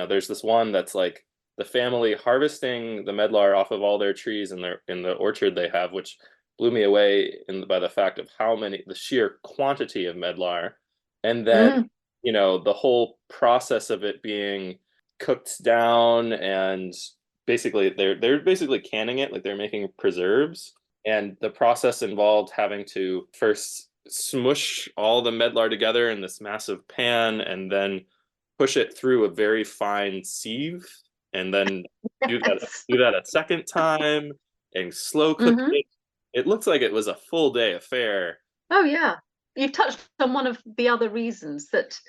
there's this one that's like the family harvesting the medlar off of all their trees in the orchard they have, which blew me away by the fact of the sheer quantity of medlar, and then the whole process of it being cooked down, and basically they're basically canning it, like they're making preserves, and the process involved having to first smush all the medlar together in this massive pan and then push it through a very fine sieve and then Yes. do that a second time and slow cook Hmm. it. It looks like it was a full day affair. Oh yeah, you've touched on one of the other reasons that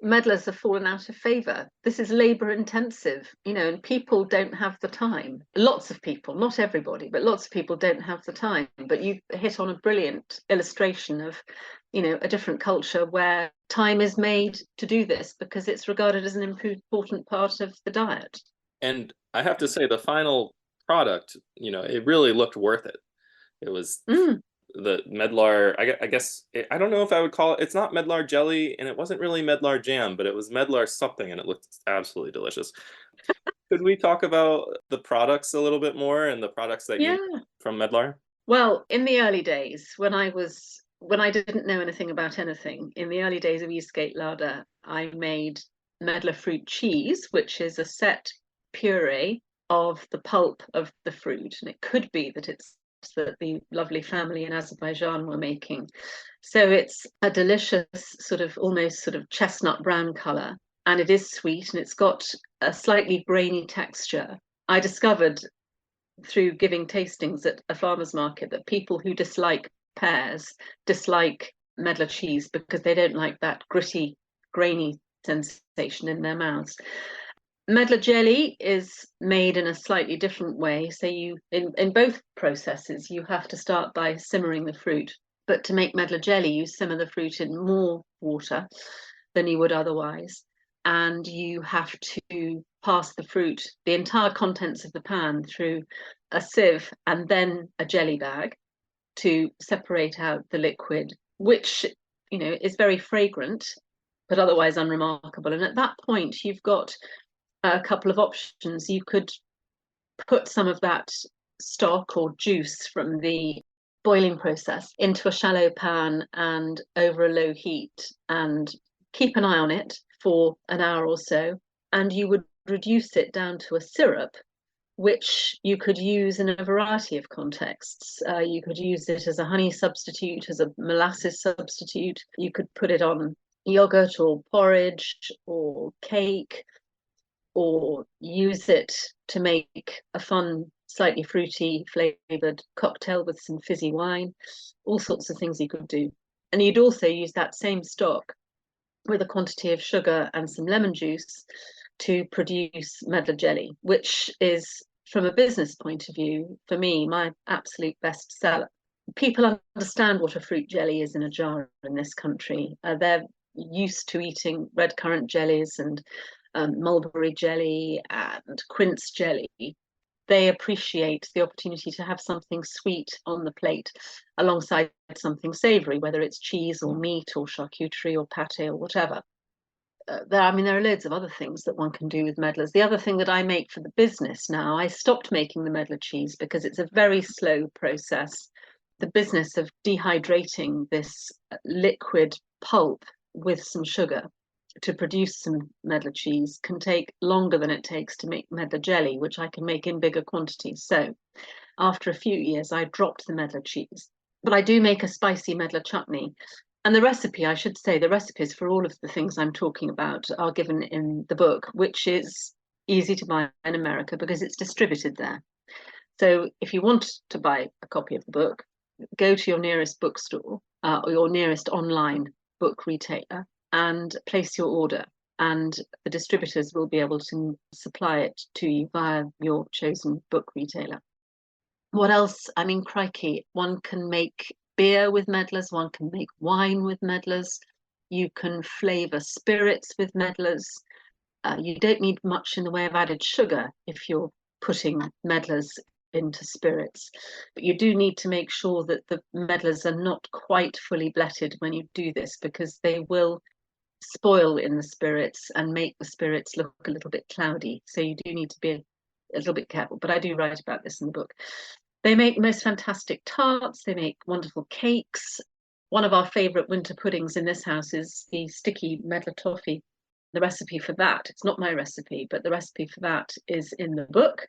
medlars have fallen out of favour. This is labour intensive, and people don't have the time. Lots of people, not everybody, but lots of people don't have the time. But you hit on a brilliant illustration of, a different culture where time is made to do this because it's regarded as an important part of the diet. And I have to say, the final product, it really looked worth it. It was Mm. the Medlar. I guess I don't know if I would call it. It's not Medlar jelly, and it wasn't really Medlar jam, but it was Medlar something, and it looked absolutely delicious. Could we talk about the products a little bit more and the products that you Yeah. make from Medlar? Well, in the early days, when I didn't know anything about anything, in the early days of Eastgate Larder, I made Medlar fruit cheese, which is a set puree of the pulp of the fruit, and it could be that it's that the lovely family in Azerbaijan were making. So it's a delicious almost sort of chestnut brown color, and it is sweet, and it's got a slightly grainy texture. I discovered through giving tastings at a farmer's market that people who dislike pears dislike Medlar cheese because they don't like that gritty, grainy sensation in their mouths. Medlar jelly is made in a slightly different way. So in both processes, you have to start by simmering the fruit. But to make Medlar jelly, you simmer the fruit in more water than you would otherwise. And you have to pass the fruit, the entire contents of the pan, through a sieve and then a jelly bag to separate out the liquid, which, is very fragrant, but otherwise unremarkable. And at that point, you've got a couple of options. You could put some of that stock or juice from the boiling process into a shallow pan and over a low heat and keep an eye on it for an hour or so. And you would reduce it down to a syrup, which you could use in a variety of contexts. You could use it as a honey substitute, as a molasses substitute. You could put it on yogurt or porridge or cake, or use it to make a fun, slightly fruity flavored cocktail with some fizzy wine. All sorts of things you could do. And you'd also use that same stock with a quantity of sugar and some lemon juice to produce Medlar jelly, which is, from a business point of view, for me, my absolute best seller. People understand what a fruit jelly is in a jar in this country. They're used to eating red currant jellies and mulberry jelly and quince jelly. They appreciate the opportunity to have something sweet on the plate alongside something savory, whether it's cheese or meat or charcuterie or pate or whatever. There are loads of other things that one can do with medlars. The other thing that I make for the business now, I stopped making the medlar cheese because it's a very slow process. The business of dehydrating this liquid pulp with some sugar to produce some Medlar cheese can take longer than it takes to make Medlar jelly, which I can make in bigger quantities. So after a few years, I dropped the Medlar cheese. But I do make a spicy Medlar chutney. And the recipe, I should say, the recipes for all of the things I'm talking about are given in the book, which is easy to buy in America because it's distributed there. So if you want to buy a copy of the book, go to your nearest bookstore or your nearest online book retailer and place your order, and the distributors will be able to supply it to you via your chosen book retailer. What else? Crikey, one can make beer with medlars, one can make wine with medlars, you can flavour spirits with medlars. You don't need much in the way of added sugar if you're putting medlars into spirits, but you do need to make sure that the medlars are not quite fully bletted when you do this, because they will spoil in the spirits and make the spirits look a little bit cloudy. So you do need to be a little bit careful, but I do write about this in the book. They make the most fantastic tarts, they make wonderful cakes. One of our favourite winter puddings in this house is the sticky Medlar toffee. The recipe for that, it's not my recipe, but the recipe for that is in the book.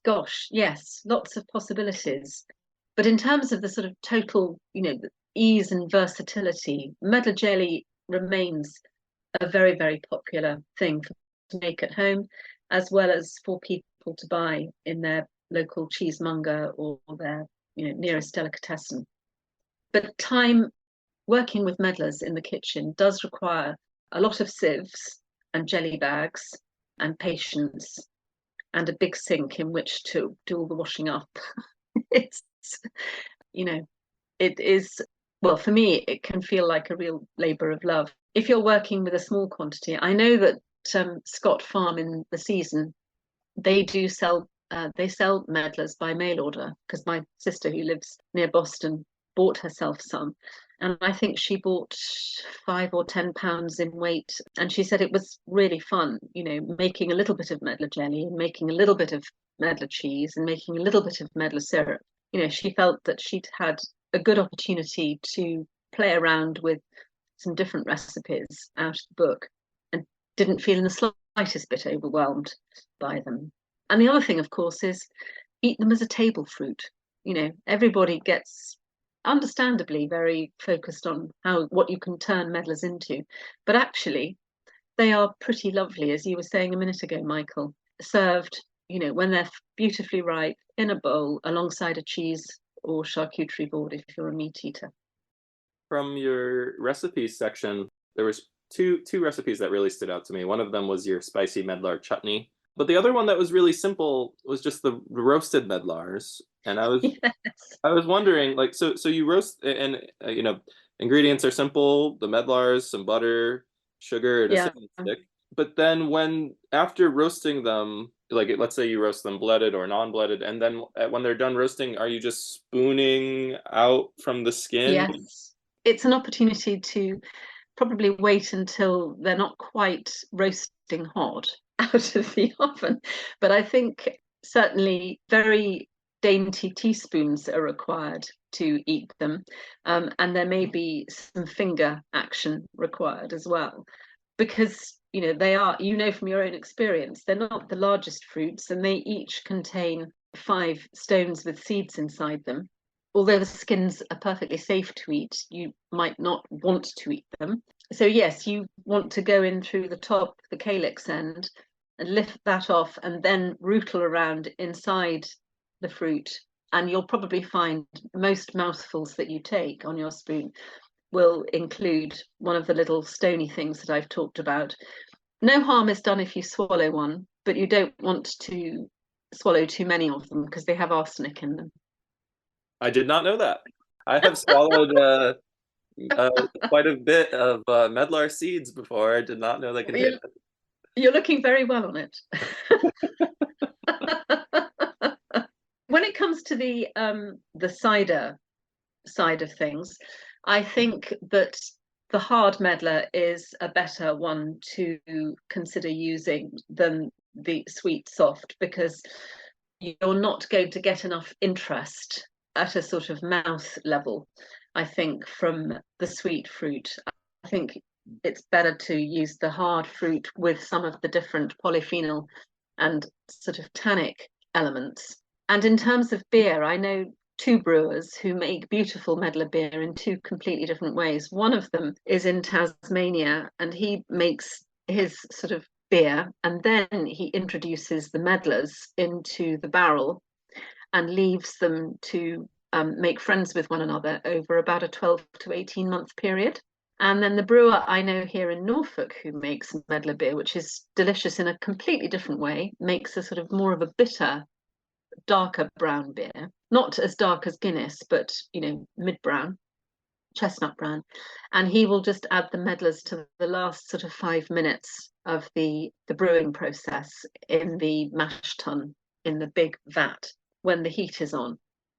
Gosh, yes, lots of possibilities. But in terms of the sort of total, the ease and versatility, Medlar jelly remains a very, very popular thing to make at home. as well as for people to buy in their local cheesemonger or their nearest delicatessen. But time working with medlars in the kitchen does require a lot of sieves and jelly bags and patience and a big sink in which to do all the washing up. It's, it is, well, for me, it can feel like a real labour of love. If you're working with a small quantity, I know that Scott Farm in the season, they do sell medlars by mail order, because my sister who lives near Boston bought herself some, and I think she bought 5 or 10 pounds in weight, and she said it was really fun, making a little bit of medlar jelly and making a little bit of medlar cheese and making a little bit of medlar syrup. She felt that she'd had a good opportunity to play around with some different recipes out of the book and didn't feel in the slightest bit overwhelmed by them. And the other thing, of course, is eat them as a table fruit. Everybody gets understandably very focused on what you can turn medlars into, but actually they are pretty lovely, as you were saying a minute ago, Michael, served, when they're beautifully ripe in a bowl alongside a cheese or charcuterie board if you're a meat eater. From your recipes section, there was two recipes that really stood out to me. One of them was your spicy medlar chutney, but the other one that was really simple was just the roasted medlars. And I was Yes. I was wondering, like, so you roast, and ingredients are simple: the medlars, some butter, sugar, and a Yeah. cinnamon stick. But then after roasting them, like let's say you roast them blooded or non-blooded, and then when they're done roasting, are you just spooning out from the skin? Yes. It's an opportunity to probably wait until they're not quite roasting hot out of the oven. But I think certainly very dainty teaspoons are required to eat them. And there may be some finger action required as well. Because they are, from your own experience, they're not the largest fruits, and they each contain 5 stones with seeds inside them. Although the skins are perfectly safe to eat, you might not want to eat them. So yes, you want to go in through the top, the calyx end, and lift that off, and then rootle around inside the fruit. And you'll probably find most mouthfuls that you take on your spoon will include one of the little stony things that I've talked about. No harm is done if you swallow one, but you don't want to swallow too many of them because they have arsenic in them. I did not know that. I have swallowed quite a bit of medlar seeds before. I did not know they contained it. You're looking very well on it. When it comes to the cider side of things, I think that the hard medlar is a better one to consider using than the sweet soft, because you're not going to get enough interest at a sort of mouth level, I think, from the sweet fruit. I think it's better to use the hard fruit with some of the different polyphenol and sort of tannic elements. And in terms of beer, I know 2 brewers who make beautiful medlar beer in 2 completely different ways. One of them is in Tasmania, and he makes his sort of beer, and then he introduces the medlars into the barrel and leaves them to make friends with one another over about a 12 to 18 month period. And then the brewer I know here in Norfolk who makes medlar beer, which is delicious in a completely different way, makes a sort of more of a bitter, darker brown beer, not as dark as Guinness, but mid-brown, chestnut brown. And he will just add the medlars to the last sort of 5 minutes of the brewing process in the mash tun, in the big vat, when the heat is on.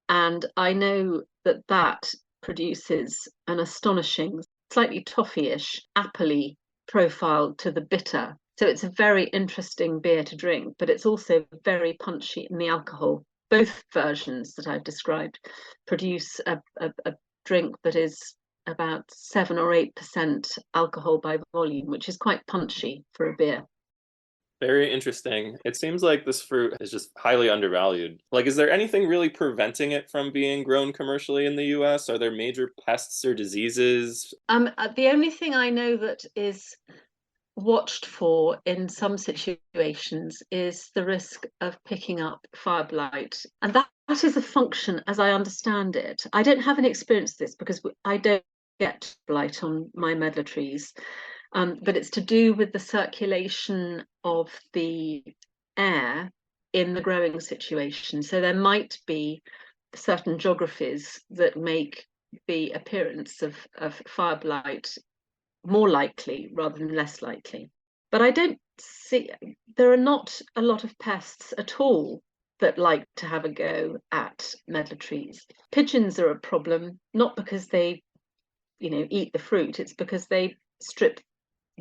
And I know that produces an astonishing, slightly toffee-ish, appley profile to the bitter. So it's a very interesting beer to drink, but it's also very punchy in the alcohol. Both versions that I've described produce a drink that is about 7 or 8% alcohol by volume, which is quite punchy for a beer. Very interesting. It seems like this fruit is just highly undervalued. Like, is there anything really preventing it from being grown commercially in the US? Are there major pests or diseases? The only thing I know that is watched for in some situations is the risk of picking up fire blight. And that is a function, as I understand it. I don't have any experience of this because I don't get blight on my medlar trees, but it's to do with the circulation of the air in the growing situation. So there might be certain geographies that make the appearance of fire blight more likely rather than less likely. But I don't see, there are not a lot of pests at all that like to have a go at medlar trees. Pigeons are a problem, not because they, eat the fruit, it's because they strip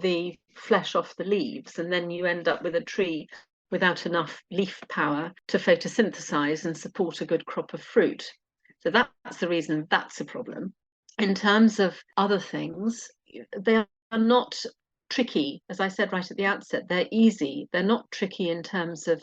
the flesh off the leaves, and then you end up with a tree without enough leaf power to photosynthesize and support a good crop of fruit. So that's the reason that's a problem. In terms of other things, they are not tricky. As I said right at the outset, they're easy. They're not tricky in terms of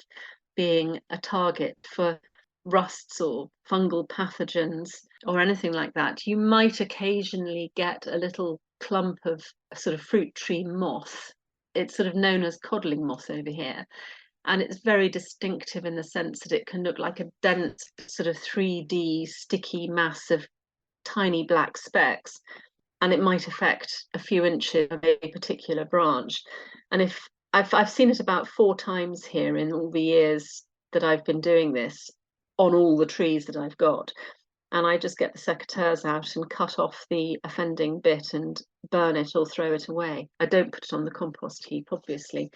being a target for rusts or fungal pathogens or anything like that. You might occasionally get a little clump of a sort of fruit tree moth. It's sort of known as codling moth over here. And it's very distinctive in the sense that it can look like a dense sort of 3D sticky mass of tiny black specks, and it might affect a few inches of a particular branch. And if I've seen it about 4 times here in all the years that I've been doing this on all the trees that I've got. And I just get the secateurs out and cut off the offending bit and burn it or throw it away. I don't put it on the compost heap, obviously.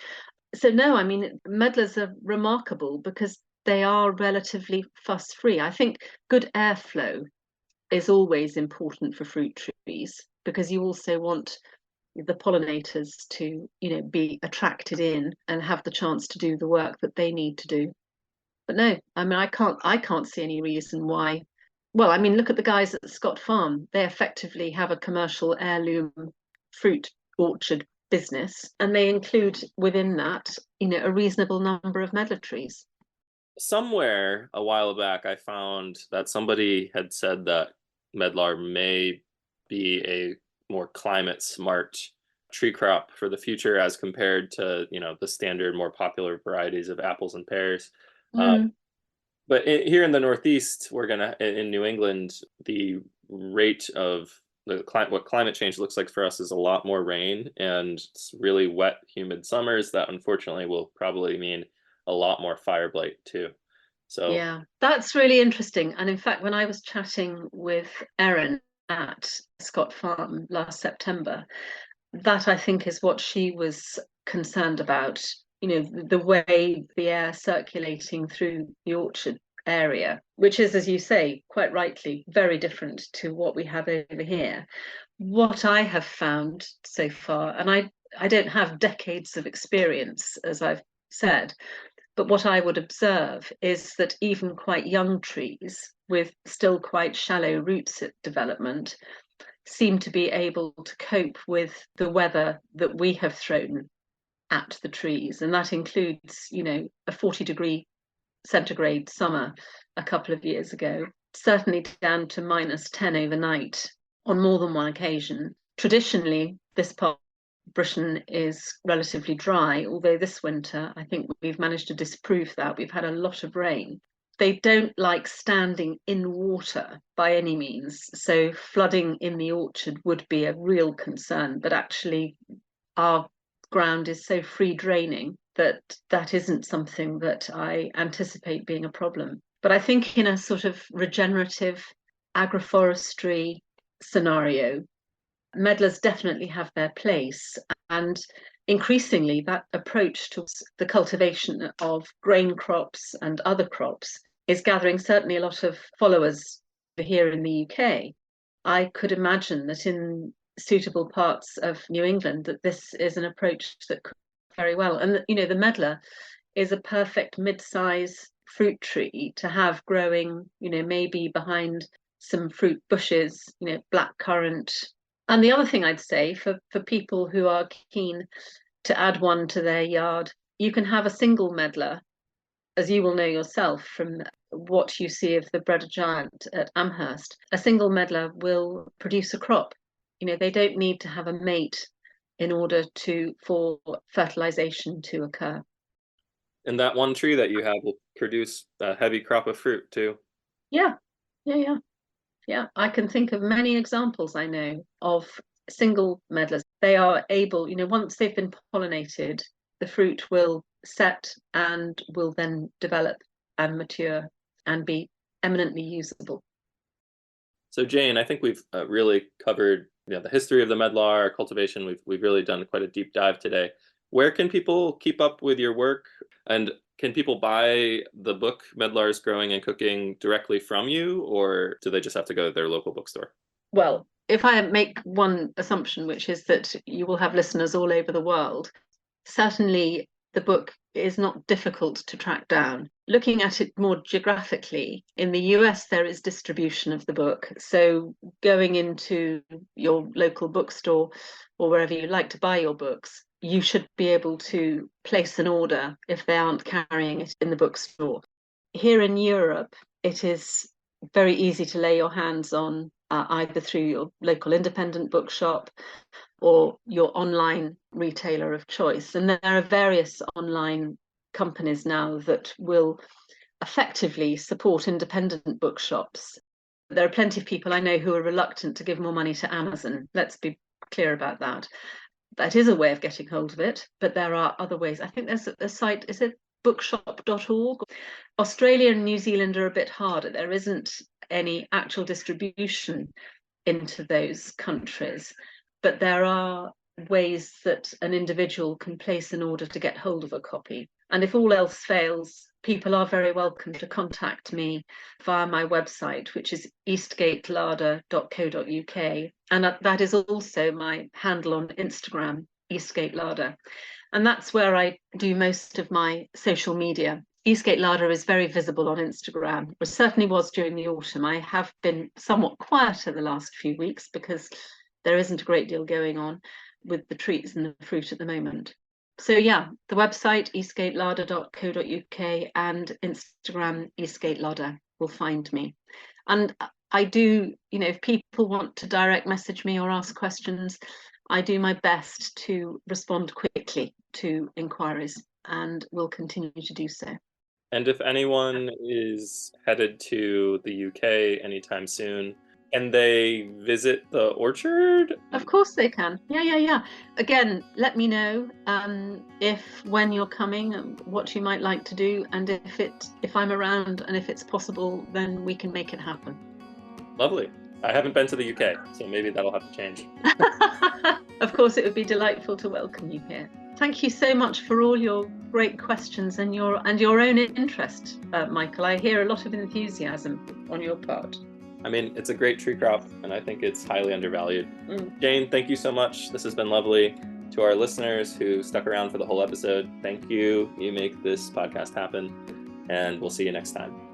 So no, I mean, medlars are remarkable because they are relatively fuss-free. I think good airflow is always important for fruit trees because you also want the pollinators to, be attracted in and have the chance to do the work that they need to do. But no, I mean, I can't see any reason why. Well, I mean, look at the guys at Scott Farm. They effectively have a commercial heirloom fruit orchard business, and they include within that, a reasonable number of medlar trees. Somewhere a while back, I found that somebody had said that Medlar may be a more climate smart tree crop for the future as compared to, the standard, more popular varieties of apples and pears. But here in the Northeast, in New England, the rate of what climate change looks like for us is a lot more rain and it's really wet, humid summers that unfortunately will probably mean a lot more fire blight too. So yeah, that's really interesting. And in fact, when I was chatting with Erin at Scott Farm last September, that I think is what she was concerned about, the way the air circulating through the orchard area, which is, as you say, quite rightly, very different to what we have over here. What I have found so far, and I don't have decades of experience, as I've said, but what I would observe is that even quite young trees with still quite shallow roots at development seem to be able to cope with the weather that we have thrown at the trees. And that includes, a 40-degree centigrade summer a couple of years ago, certainly down to -10 overnight on more than one occasion. Traditionally, this part of Britain is relatively dry, although this winter, I think we've managed to disprove that. We've had a lot of rain. They don't like standing in water by any means. So flooding in the orchard would be a real concern, but actually our ground is so free draining that isn't something that I anticipate being a problem. But I think in a sort of regenerative agroforestry scenario, medlars definitely have their place. And increasingly, that approach to the cultivation of grain crops and other crops is gathering certainly a lot of followers here in the UK. I could imagine that in suitable parts of New England that this is an approach that could very well. And the medlar is a perfect mid-size fruit tree to have growing, maybe behind some fruit bushes, blackcurrant. And the other thing I'd say for people who are keen to add one to their yard, you can have a single medlar, as you will know yourself from what you see of the Bread Giant at Amherst. A single medlar will produce a crop. They don't need to have a mate in order for fertilization to occur. And that one tree that you have will produce a heavy crop of fruit too. Yeah. I can think of many examples I know of single medlars. They are able, once they've been pollinated, the fruit will set and will then develop and mature and be eminently usable. So Jane, I think we've really covered the history of the medlar, cultivation. We've really done quite a deep dive today. Where can people keep up with your work? And can people buy the book Medlars Growing and Cooking directly from you, or do they just have to go to their local bookstore? Well, if I make one assumption, which is that you will have listeners all over the world, certainly the book is not difficult to track down. Looking at it more geographically, in the US, there is distribution of the book. So going into your local bookstore or wherever you like to buy your books, you should be able to place an order if they aren't carrying it in the bookstore. Here in Europe, it is very easy to lay your hands on either through your local independent bookshop or your online retailer of choice. And there are various online companies now that will effectively support independent bookshops. There are plenty of people I know who are reluctant to give more money to Amazon. Let's be clear about that. That is a way of getting hold of it, but there are other ways. I think there's a site, is it bookshop.org? Australia and New Zealand are a bit harder. There isn't any actual distribution into those countries, but there are ways that an individual can place an order to get hold of a copy. And if all else fails, people are very welcome to contact me via my website, which is eastgatelarder.co.uk. And that is also my handle on Instagram, Eastgate Larder. And that's where I do most of my social media. Eastgate Larder is very visible on Instagram. It certainly was during the autumn. I have been somewhat quieter the last few weeks because there isn't a great deal going on with the trees and the fruit at the moment. So yeah, the website eastgatelarder.co.uk and Instagram Eastgate Larder will find me. And I do, if people want to direct message me or ask questions, I do my best to respond quickly to inquiries and will continue to do so. And if anyone is headed to the UK anytime soon, can they visit the orchard? Of course they can. Yeah. Again, let me know when you're coming, what you might like to do, and if I'm around and if it's possible, then we can make it happen. Lovely. I haven't been to the UK, so maybe that'll have to change. Of course, it would be delightful to welcome you here. Thank you so much for all your great questions and your own interest, Michael. I hear a lot of enthusiasm on your part. I mean, it's a great tree crop, and I think it's highly undervalued. Jane, thank you so much. This has been lovely. To our listeners who stuck around for the whole episode, thank you. You make this podcast happen, and we'll see you next time.